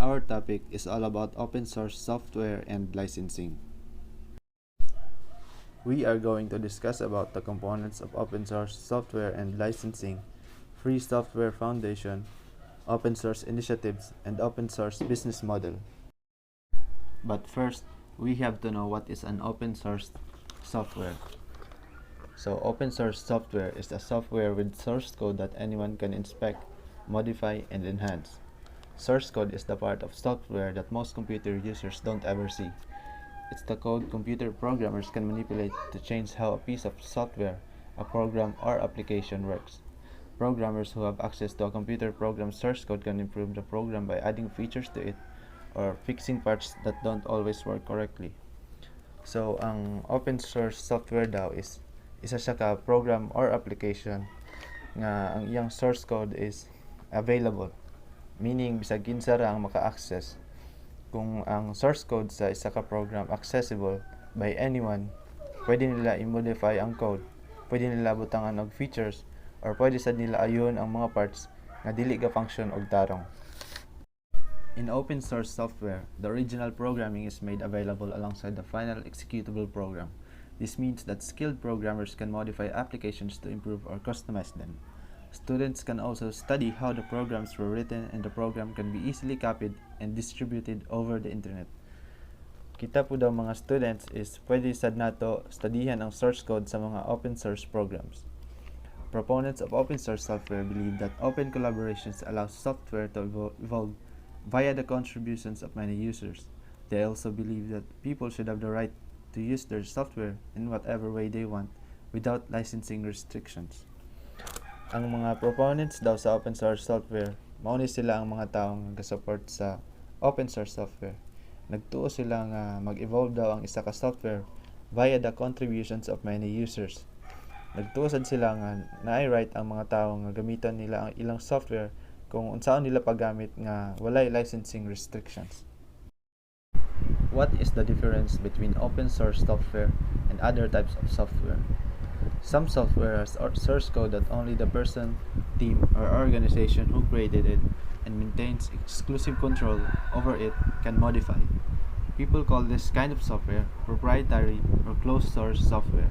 Our topic is all about open source software and licensing. We are going to discuss about the components of open source software and licensing, free software foundation, open source initiatives, and open source business model. But first, we have to know what is an open source software. So open source software is a software with source code that anyone can inspect, modify, and enhance. Source code is the part of software that most computer users don't ever see. It's the code computer programmers can manipulate to change how a piece of software, a program, or application works. Programmers who have access to a computer program's source code can improve the program by adding features to it or fixing parts that don't always work correctly. So, ang open source software daw is isa siya ka program or application nga ang iyang source code is available. Meaning, bisag kinsa ra ang maka-access. Kung ang source code sa isa ka program accessible by anyone, pwede nila i-modify ang code, pwede nila butangan og features, or pwede sad nila ayon ang mga parts nga dili ga function og tarong. In open source software, the original programming is made available alongside the final executable program. This means that skilled programmers can modify applications to improve or customize them. Students can also study how the programs were written, and the program can be easily copied and distributed over the internet. Kita po daw mga students is pwede sad nato studihan ang source code sa mga open source programs. Proponents of open source software believe that open collaborations allow software to evolve via the contributions of many users. They also believe that people should have the right to use their software in whatever way they want without licensing restrictions. Ang mga proponents daw sa open source software, mauni sila ang mga taong nag-support sa open source software. Nagtuo sila nga mag-evolve daw ang isa ka software via the contributions of many users. Nagtuo sad sila nga na-right ang mga taong nga gamiton nila ang ilang software kung unsaon nila paggamit nga walay licensing restrictions. What is the difference between open source software and other types of software? Some software has source code that only the person, team, or organization who created it and maintains exclusive control over it can modify. People call this kind of software proprietary or closed source software.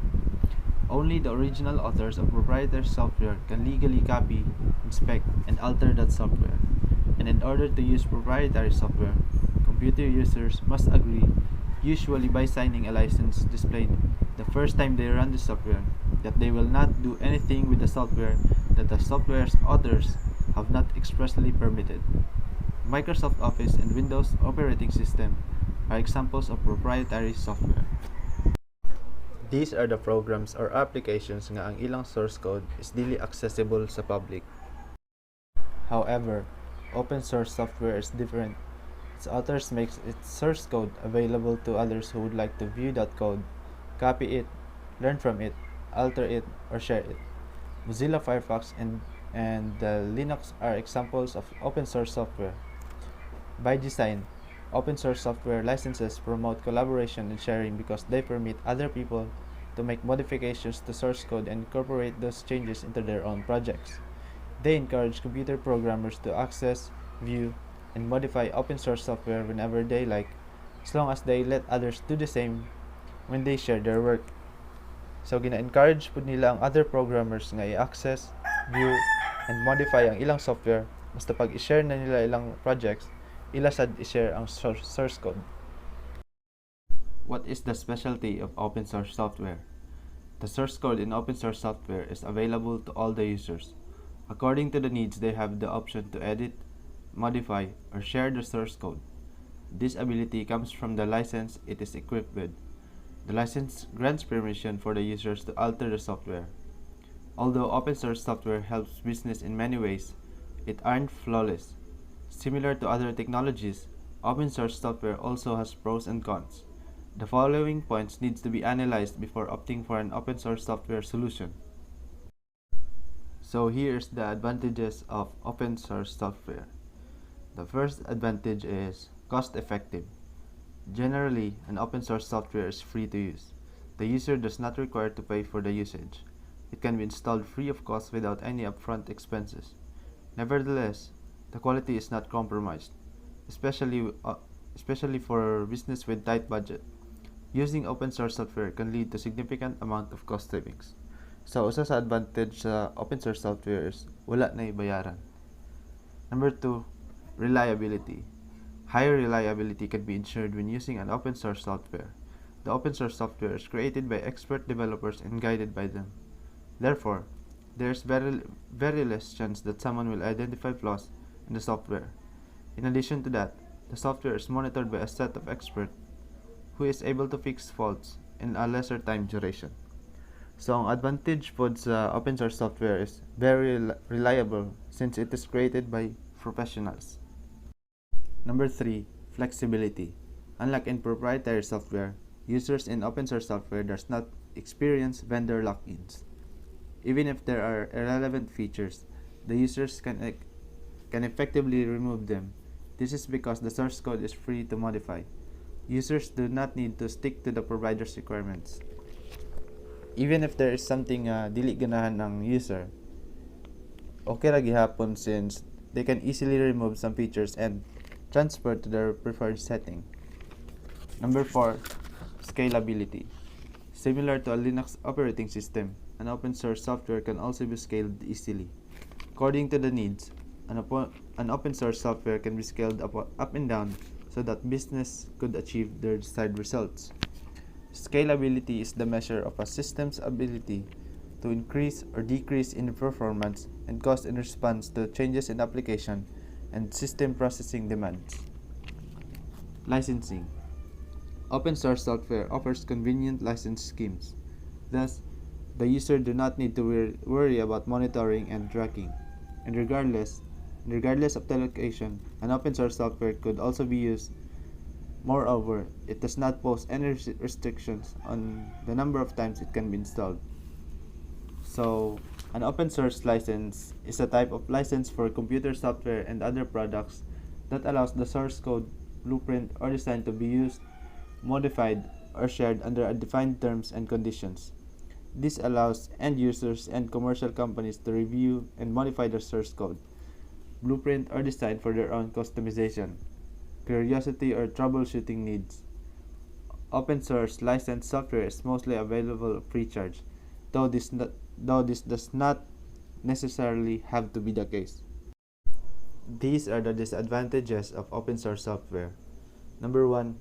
Only the original authors of proprietary software can legally copy, inspect, and alter that software. And in order to use proprietary software, computer users must agree, usually by signing a license displayed the first time they run the software, that they will not do anything with the software that the software's authors have not expressly permitted. Microsoft Office and Windows operating system are examples of proprietary software. These are the programs or applications nga ang ilang source code is dili accessible sa public. However, open source software is different. Its authors makes its source code available to others who would like to view that code, copy it, learn from it, alter it, or share it. Mozilla Firefox and Linux are examples of open source software. By design, open source software licenses promote collaboration and sharing because they permit other people to make modifications to source code and incorporate those changes into their own projects. They encourage computer programmers to access, view, and modify open source software whenever they like, as long as they let others do the same when they share their work. So, gina-encourage po nila ang other programmers nga i-access, view, and modify ang ilang software. Basta pag i-share na nila ilang projects, ila sad i-share ang source code. What is the specialty of open source software? The source code in open source software is available to all the users. According to the needs, they have the option to edit, modify, or share the source code. This ability comes from the license it is equipped with. The license grants permission for the users to alter the software. Although open source software helps business in many ways, it aren't flawless. Similar to other technologies, open source software also has pros and cons. The following points needs to be analyzed before opting for an open source software solution. So here's the advantages of open source software. The first advantage is cost effective. Generally, an open source software is free to use. The user does not require to pay for the usage. It can be installed free of cost without any upfront expenses. Nevertheless, the quality is not compromised. especially especially for business with tight budget. Using open source software can lead to significant amount of cost savings. So, usa sa advantage sa open source software is wala na bayaran. Number 2, reliability. High reliability can be ensured when using an open source software. The open source software is created by expert developers and guided by them. Therefore, there is very less chance that someone will identify flaws in the software. In addition to that, the software is monitored by a set of experts who is able to fix faults in a lesser time duration. So, ang advantage po sa open source software is very reliable since it is created by professionals. Number 3, flexibility. Unlike in proprietary software, users in open source software does not experience vendor lock-ins. Even if there are irrelevant features, the users can effectively remove them. This is because the source code is free to modify. Users do not need to stick to the provider's requirements. Even if there is something dili ganahan ng user, okay ra gihapon since they can easily remove some features and transfer to their preferred setting. Number 4, scalability. Similar to a Linux operating system, an open source software can also be scaled easily. According to the needs, an open source software can be scaled up and down so that business could achieve their desired results. Scalability is the measure of a system's ability to increase or decrease in performance and cost in response to changes in application and system processing demands. Licensing. Open source software offers convenient license schemes. Thus, the user do not need to worry about monitoring and tracking. And regardless of the location, an open source software could also be used. Moreover, it does not pose any restrictions on the number of times it can be installed. So, an open source license is a type of license for computer software and other products that allows the source code, blueprint, or design to be used, modified, or shared under defined terms and conditions. This allows end users and commercial companies to review and modify their source code, blueprint, or design for their own customization, curiosity, or troubleshooting needs. Open source licensed software is mostly available free charge, though this does not necessarily have to be the case. These are the disadvantages of open source software. Number 1,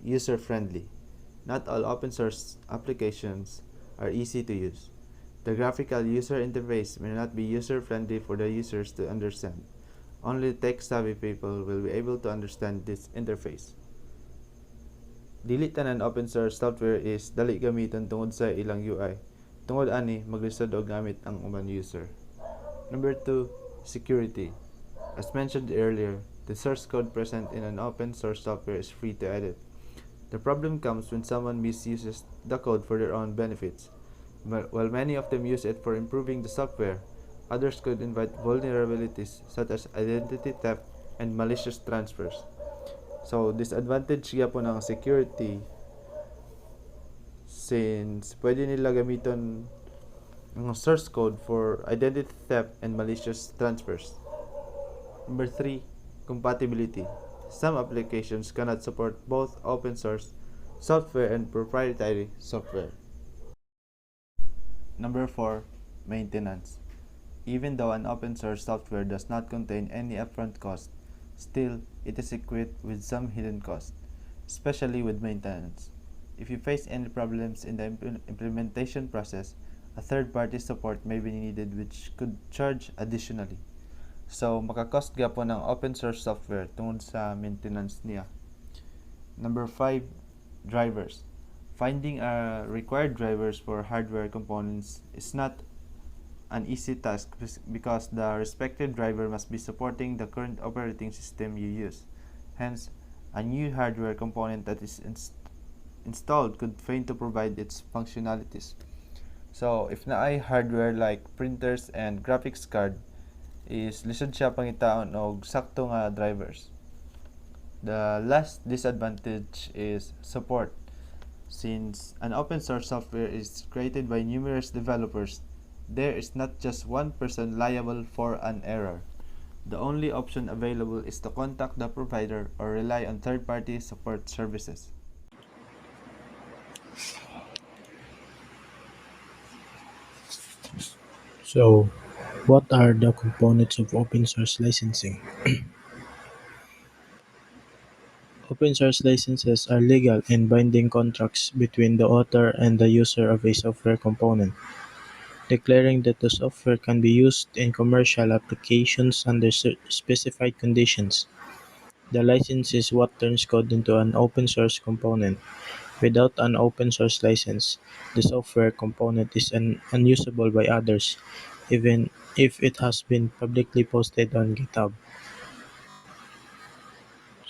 user-friendly. Not all open source applications are easy to use. The graphical user interface may not be user-friendly for the users to understand. Only tech-savvy people will be able to understand this interface. Dili tanan open source software is dali gamiton tungod sa ilang UI. Tungod ani maglisod og gamit ang uban user. Number 2, security. As mentioned earlier, the source code present in an open source software is free to edit. The problem comes when someone misuses the code for their own benefits. While many of them use it for improving the software, others could invite vulnerabilities such as identity theft and malicious transfers. So, disadvantage gyapon ang security since pwede nila gamiton ang source code for identity theft and malicious transfers. Number 3, compatibility. Some applications cannot support both open source software and proprietary software. Number 4, maintenance. Even though an open source software does not contain any upfront cost, still it is equipped with some hidden costs, especially with maintenance. If you face any problems in the implementation process, a third-party support may be needed which could charge additionally. So, maka-cost gyapon ng open source software tungod sa maintenance niya. Number 5, drivers. Finding required drivers for hardware components is not an easy task because the respective driver must be supporting the current operating system you use. Hence, a new hardware component that is installed could fail to provide its functionalities. So, if naay hardware like printers and graphics card, is lisod siya pangitaon og sakto nga drivers. The last disadvantage is support. Since an open source software is created by numerous developers, there is not just one person liable for an error. The only option available is to contact the provider or rely on third-party support services. So, what are the components of open source licensing? Open source licenses are legal and binding contracts between the author and the user of a software component, declaring that the software can be used in commercial applications under specified conditions. The license is what turns code into an open source component. Without an open source license, the software component is unusable by others, even if it has been publicly posted on GitHub.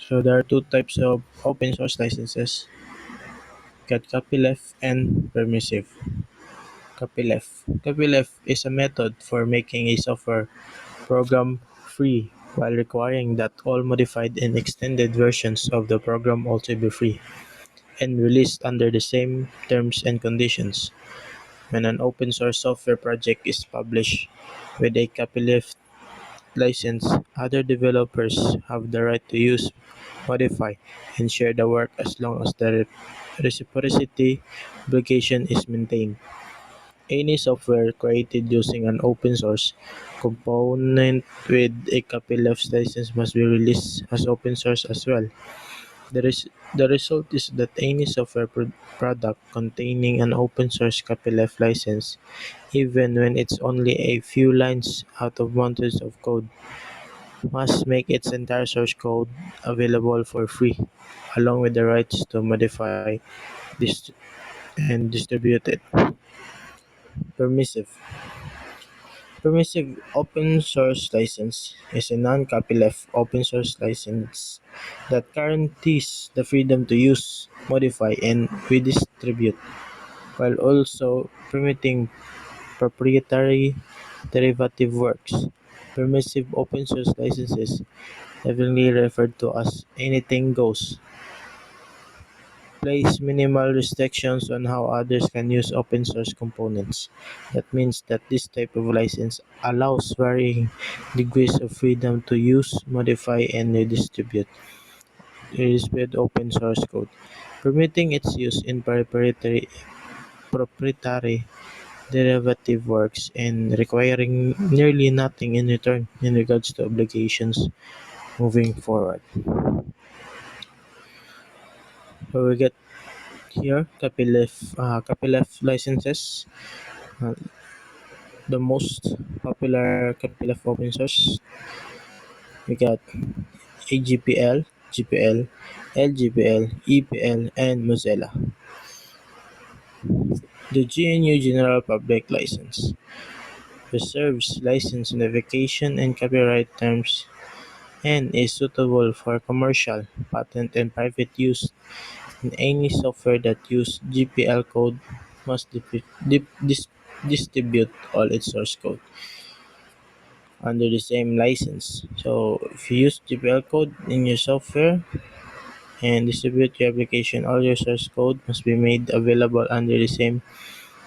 So there are two types of open source licenses: got copyleft and permissive. Copyleft. Copyleft is a method for making a software program free while requiring that all modified and extended versions of the program also be free and released under the same terms and conditions. When an open source software project is published with a copyleft license, other developers have the right to use, modify, and share the work as long as the reciprocity obligation is maintained. Any software created using an open source component with a copyleft license must be released as open source as well. The, res- the result is that any software product containing an open source copyleft license, even when it's only a few lines out of mountains of code, must make its entire source code available for free, along with the rights to modify, dist- and distribute it. Permissive. Permissive open source license is a non-copyleft open source license that guarantees the freedom to use, modify, and redistribute, while also permitting proprietary derivative works. Permissive open source licenses, heavily referred to as anything goes, place minimal restrictions on how others can use open source components. That means that this type of license allows varying degrees of freedom to use, modify, and redistribute open source code, permitting its use in proprietary derivative works and requiring nearly nothing in return in regards to obligations moving forward. So we get here copyleft licenses. Uh, the most popular copyleft open source, we got AGPL, GPL, LGPL, EPL, and Mozilla. The GNU General Public License preserves license unification and copyright terms and is suitable for commercial, patent, and private use. And any software that uses GPL code must distribute all its source code under the same license. So if you use GPL code in your software and distribute your application, all your source code must be made available under the same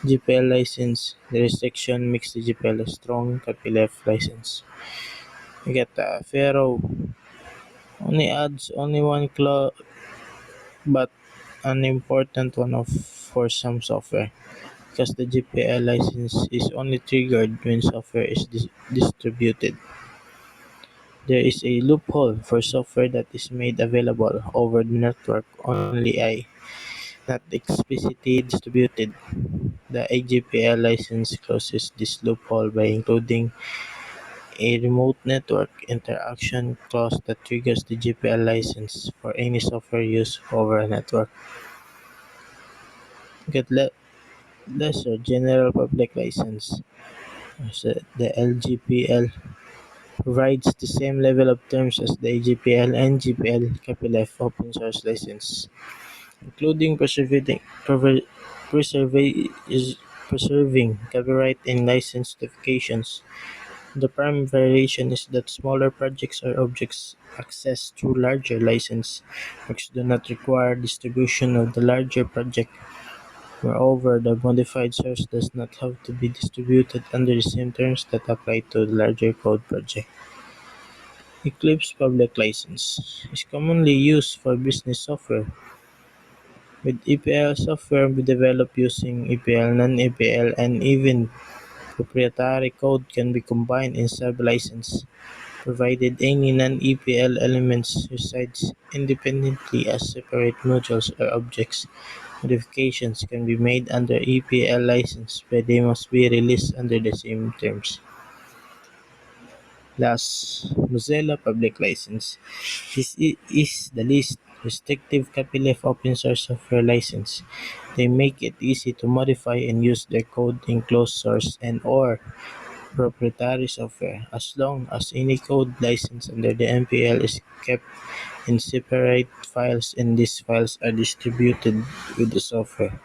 GPL license. The restriction makes the GPL a strong copyleft license. You get Fero only adds only one clause, but an important one for some software, because the GPL license is only triggered when software is distributed. There is a loophole for software that is made available over the network only not explicitly distributed. The AGPL license closes this loophole by including a remote network interaction clause that triggers the GPL license for any software used over a network. Get lesser general public license. So the LGPL provides the same level of terms as the AGPL and GPL copyleft open source license, including preserving, preserving copyright and license certifications. The prime variation is that smaller projects or objects accessed through larger license works do not require distribution of the larger project. Moreover, the modified source does not have to be distributed under the same terms that apply to the larger code project. Eclipse Public License is commonly used for business software, with EPL software developed using EPL, non-EPL, and even proprietary code can be combined in sub-license, provided any non-EPL elements resides independently as separate modules or objects. Modifications can be made under EPL license, but they must be released under the same terms. Last, Mozilla Public License. This is the least restrictive copyleft open source software license. They make it easy to modify and use their code in closed source and or proprietary software, as long as any code licensed under the MPL is kept in separate files and these files are distributed with the software.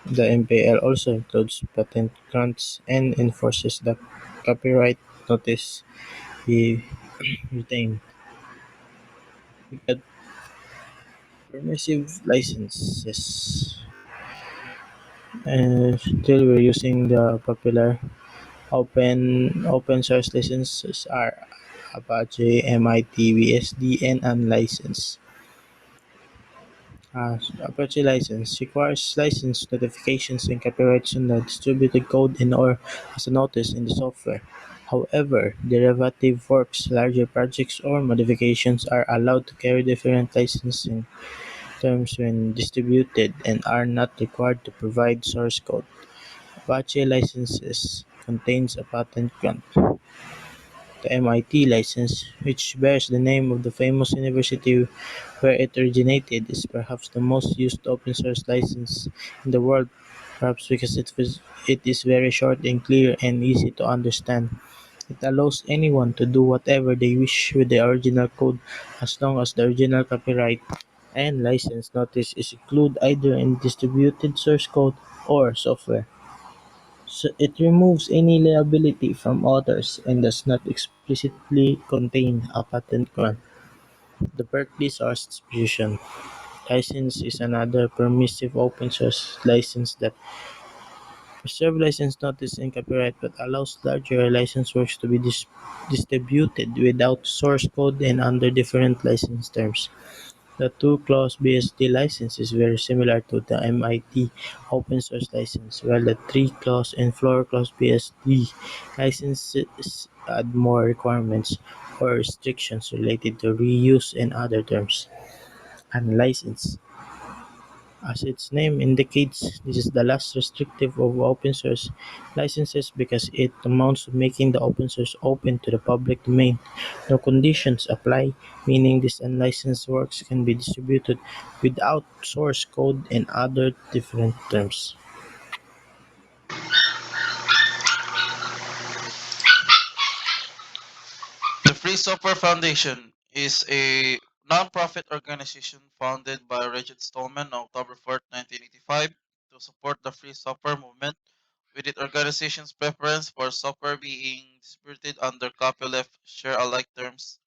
The MPL also includes patent grants and enforces the copyright notice be retained. We got permissive licenses. And still we're using the popular open source licenses are Apache, MIT, BSD, and unlicensed. Apache license requires license notifications and copyrights on the distributed code and or as a notice in the software. However, derivative forks, larger projects, or modifications are allowed to carry different licensing terms when distributed and are not required to provide source code. Apache licenses contains a patent grant. The MIT license, which bears the name of the famous university where it originated, is perhaps the most used open source license in the world, perhaps because it is very short and clear and easy to understand. It allows anyone to do whatever they wish with the original code as long as the original copyright and license notice is included either in distributed source code or software. So it removes any liability from authors and does not explicitly contain a patent grant. The Berkeley Source Distribution license is another permissive open source license that preserves license notice and copyright but allows larger license works to be distributed without source code and under different license terms. The two-clause BSD license is very similar to the MIT open source license, while the three-clause and four-clause BSD licenses add more requirements or restrictions related to reuse and other terms. Unlicensed. As its name indicates, this is the last restrictive of open source licenses because it amounts to making the open source open to the public domain. No conditions apply, meaning these unlicensed works can be distributed without source code and other different terms. The Free Software Foundation is a non-profit organization founded by Richard Stallman on October 4th, 1985 to support the free software movement, with its organization's preference for software being distributed under copyleft share-alike terms,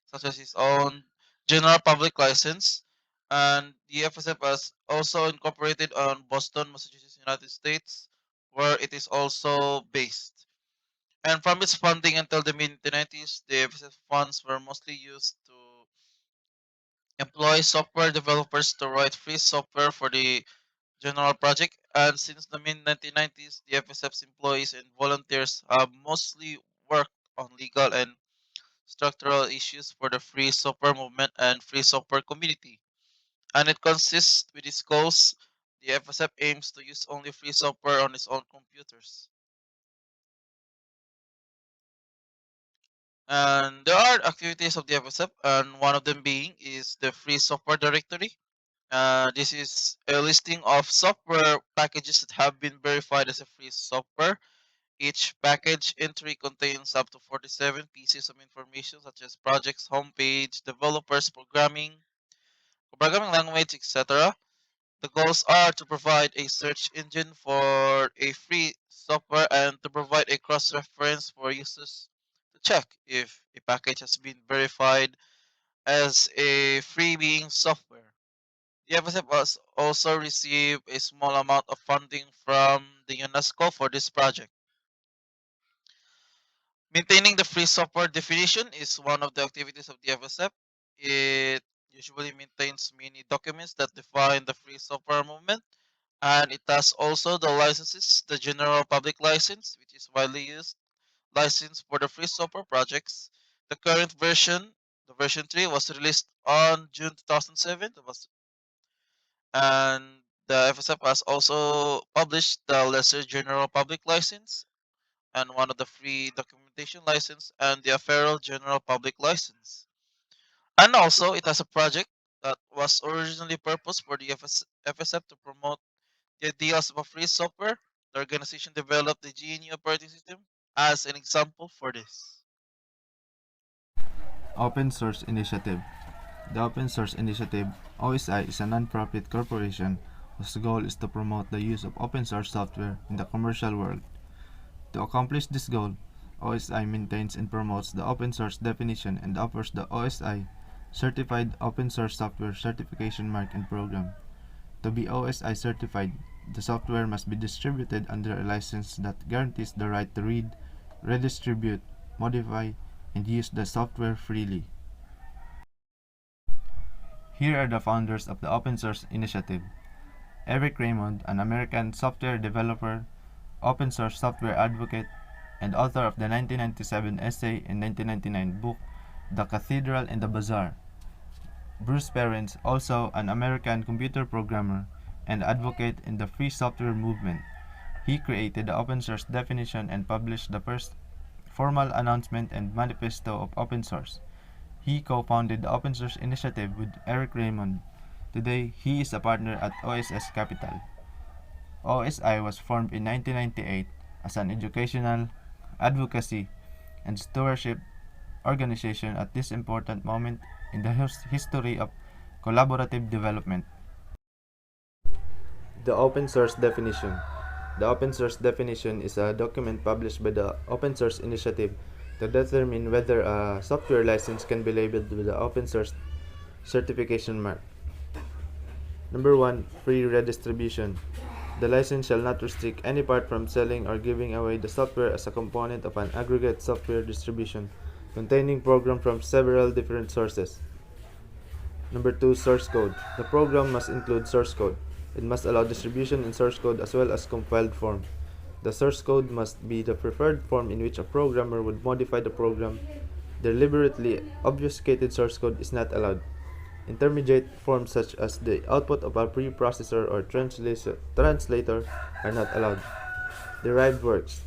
such as its own general public license. And the FSF has also incorporated on Boston, Massachusetts, United States, where it is also based. And from its funding until the mid 90s, the FSF funds were mostly used to employ software developers to write free software for the general project. And since the mid 1990s, the FSF's employees and volunteers have mostly worked on legal and structural issues for the free software movement and free software community. And it consists with its goals. The FSF aims to use only free software on its own computers. And there are activities of the FSF, and one of them being is the free software directory. This is a listing of software packages that have been verified as a free software. Each package entry contains up to 47 pieces of information such as projects, homepage, developers, programming language, etc. The goals are to provide a search engine for a free software and to provide a cross reference for users to check if a package has been verified as a freebie software. The FSF has also received a small amount of funding from the UNESCO for this project. Maintaining the free software definition is one of the activities of the FSF. It usually maintains many documents that define the free software movement, and it has also the licenses, the general public license, which is widely used license for the free software projects. The current version, the version 3, was released on June 2007. And the FSF has also published the lesser general public license and one of the free documentation license and the federal general public license. And also, it has a project that was originally purposed for the FSF to promote the ideas of a free software. The organization developed the GNU operating system as an example for this. Open Source Initiative. The Open Source Initiative, OSI, is a non-profit corporation whose goal is to promote the use of open source software in the commercial world. To accomplish this goal, OSI maintains and promotes the open source definition and offers the OSI Certified Open Source Software Certification Mark and Program. To be OSI certified, the software must be distributed under a license that guarantees the right to read, redistribute, modify, and use the software freely. Here are the founders of the Open Source Initiative. Eric Raymond, an American software developer, open source software advocate, and author of the 1997 essay and 1999 book, The Cathedral and the Bazaar. Bruce Perens, also an American computer programmer and advocate in the free software movement. He created the open source definition and published the first formal announcement and manifesto of open source. He co-founded the Open Source Initiative with Eric Raymond. Today, he is a partner at OSS Capital. OSI was formed in 1998 as an educational, advocacy, and stewardship organization at this important moment in the history of collaborative development. The Open Source Definition. The Open Source Definition is a document published by the Open Source Initiative to determine whether a software license can be labeled with the Open Source Certification Mark. Number 1. Free redistribution. The license shall not restrict any part from selling or giving away the software as a component of an aggregate software distribution containing program from several different sources. Number 2. Source code. The program must include source code. It must allow distribution in source code as well as compiled form. The source code must be the preferred form in which a programmer would modify the program. Deliberately obfuscated source code is not allowed. Intermediate forms such as the output of a preprocessor or translator are not allowed. Derived works.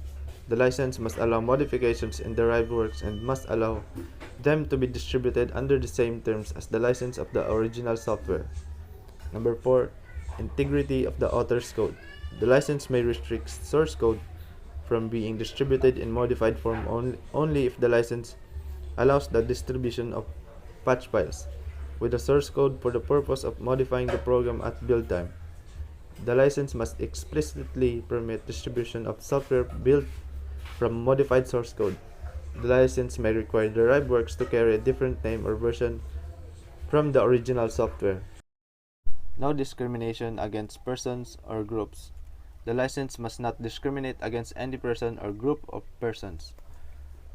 The license must allow modifications in derived works and must allow them to be distributed under the same terms as the license of the original software. Number 4. Integrity of the author's code. The license may restrict source code from being distributed in modified form only if the license allows the distribution of patch files with the source code for the purpose of modifying the program at build time. The license must explicitly permit distribution of software built from modified source code. The license may require derived works to carry a different name or version from the original software. No discrimination against persons or groups. The license must not discriminate against any person or group of persons.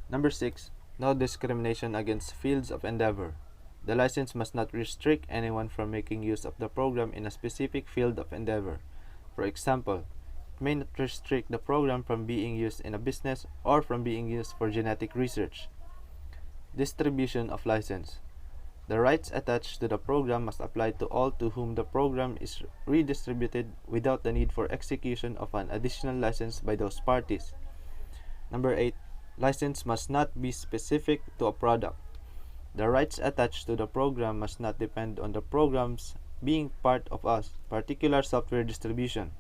Number 6. No discrimination against fields of endeavor. The license must not restrict anyone from making use of the program in a specific field of endeavor. For example, it may not restrict the program from being used in a business or from being used for genetic research. Distribution of license. The rights attached to the program must apply to all to whom the program is redistributed without the need for execution of an additional license by those parties. Number 8. License must not be specific to a product. The rights attached to the program must not depend on the programs being part of a particular software distribution.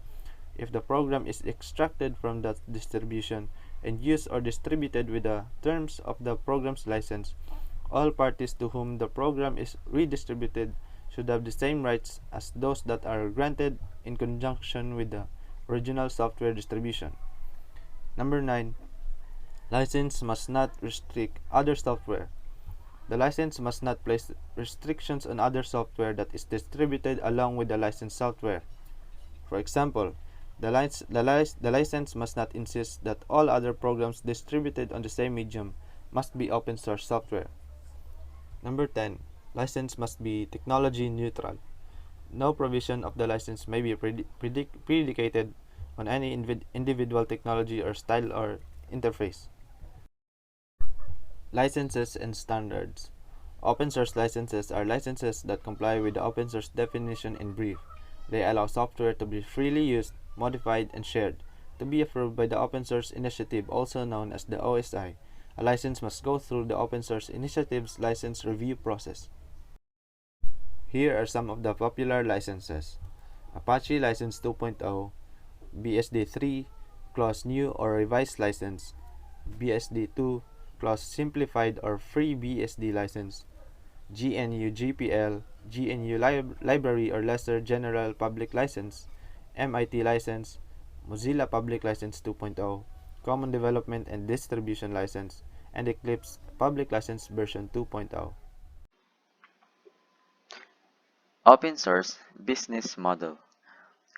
If the program is extracted from that distribution and used or distributed with the terms of the program's license, all parties to whom the program is redistributed should have the same rights as those that are granted in conjunction with the original software distribution. Number 9. License must not restrict other software. The license must not place restrictions on other software that is distributed along with the licensed software. For example, The license must not insist that all other programs distributed on the same medium must be open source software. Number 10. License must be technology neutral. No provision of the license may be predicated on any individual technology or style or interface. Licenses and standards. Open source licenses are licenses that comply with the open source definition in brief. They allow software to be freely used, modified, and shared. To be approved by the Open Source Initiative, also known as the OSI, a license must go through the Open Source Initiative's license review process. Here are some of the popular licenses: Apache License 2.0, BSD 3, CLAUS New or Revised License, BSD 2, CLAUS Simplified or Free BSD License, GNU GPL, GNU Library or Lesser General Public License, MIT License, Mozilla Public License 2.0, Common Development and Distribution License, and Eclipse Public License version 2.0. Open source business model.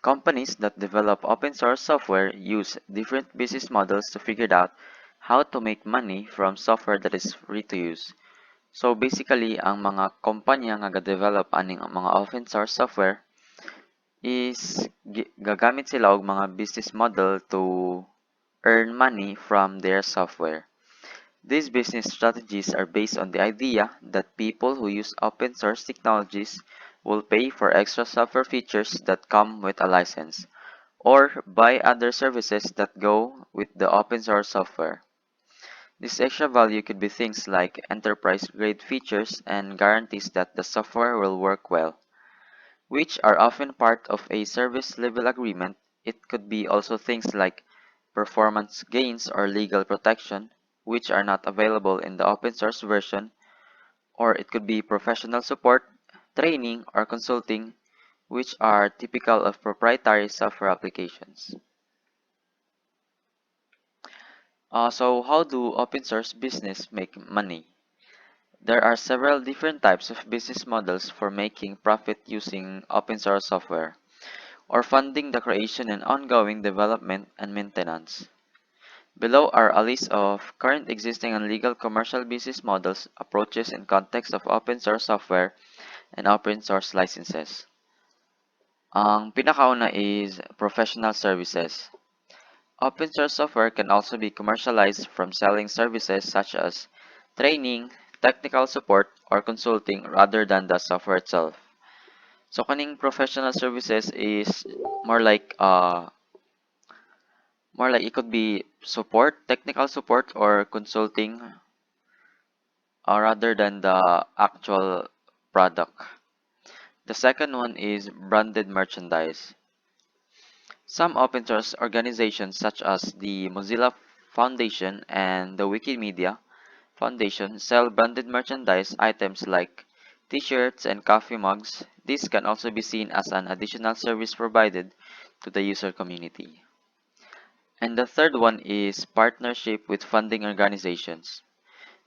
Companies that develop open source software use different business models to figure out how to make money from software that is free to use. So basically, ang mga kumpanya nga ga-develop aning mga open source software is gagamit sila og mga business model to earn money from their software. These business strategies are based on the idea that people who use open source technologies will pay for extra software features that come with a license, or buy other services that go with the open source software. This extra value could be things like enterprise-grade features and guarantees that the software will work well, which are often part of a service level agreement. It could be also things like performance gains or legal protection, which are not available in the open source version, or it could be professional support, training, or consulting, which are typical of proprietary software applications. So how do open source business make money? There are several different types of business models for making profit using open source software, or funding the creation and ongoing development and maintenance. Below are a list of current existing and legal commercial business models, approaches in context of open source software, and open source licenses. Ang pinakauna is professional services. Open source software can also be commercialized from selling services such as training, technical support, or consulting rather than the software itself. So kaning professional services is more like uh more like it could be support, technical support, or consulting rather than the actual product. The second one is branded merchandise. Some open source organizations such as the Mozilla Foundation and the Wikimedia Foundation sell branded merchandise items like t-shirts and coffee mugs. This can also be seen as an additional service provided to the user community. And the third one is partnership with funding organizations.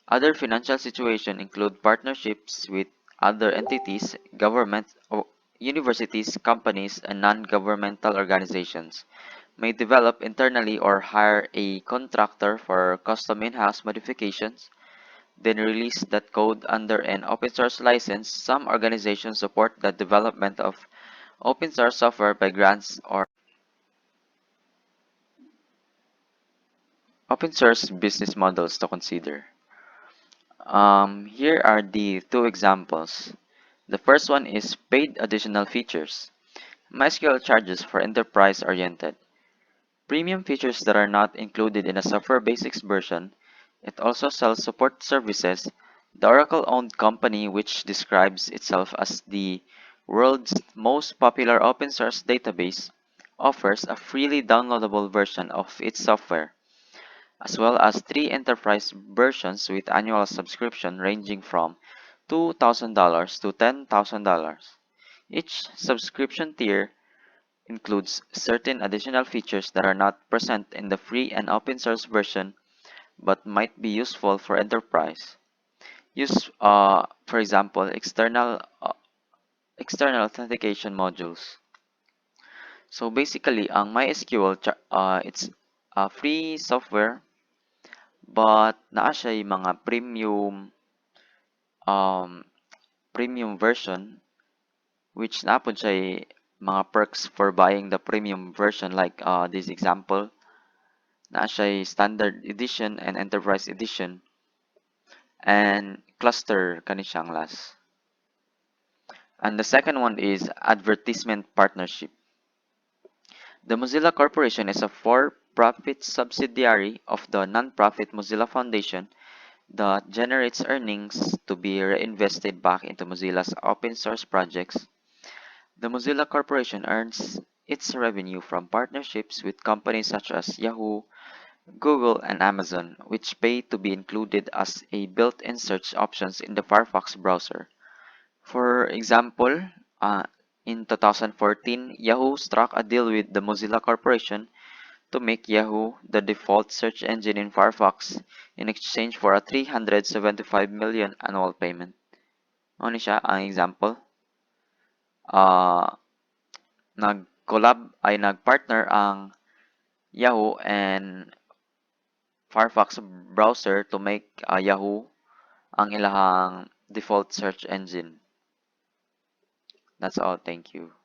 Other financial situations include partnerships with other entities, government, universities, companies, and non-governmental organizations may develop internally or hire a contractor for custom in-house modifications, then release that code under an open source license. Some organizations support the development of open source software by grants or open source business models to consider. Here are the two examples. The first one is paid additional features. MySQL charges for enterprise-oriented premium features that are not included in a software basics version. It also sells support services. The Oracle-owned company, which describes itself as the world's most popular open source database, offers a freely downloadable version of its software, as well as three enterprise versions with annual subscription ranging from $2,000 to $10,000. Each subscription tier includes certain additional features that are not present in the free and open source version but might be useful for enterprise use. For example, external authentication modules. So basically, ang MySQL, it's a free software, but naa siya mga um, premium version, which napod siya mga perks for buying the premium version, like this example, naa siya standard edition and enterprise edition, and cluster kani siyang last. And the second one is advertisement partnership. The Mozilla Corporation is a for-profit subsidiary of the non-profit Mozilla Foundation that generates earnings to be reinvested back into Mozilla's open source projects. The Mozilla Corporation earns its revenue from partnerships with companies such as Yahoo, Google, and Amazon, which pay to be included as a built-in search options in the Firefox browser. For example, uh, in 2014, Yahoo struck a deal with the Mozilla Corporation to make Yahoo the default search engine in Firefox in exchange for a 375 million annual payment. Ano ni siya ang example? Uh, nagpartner ang Yahoo and Firefox browser to make Yahoo ang ilahang default search engine. That's all. Thank you.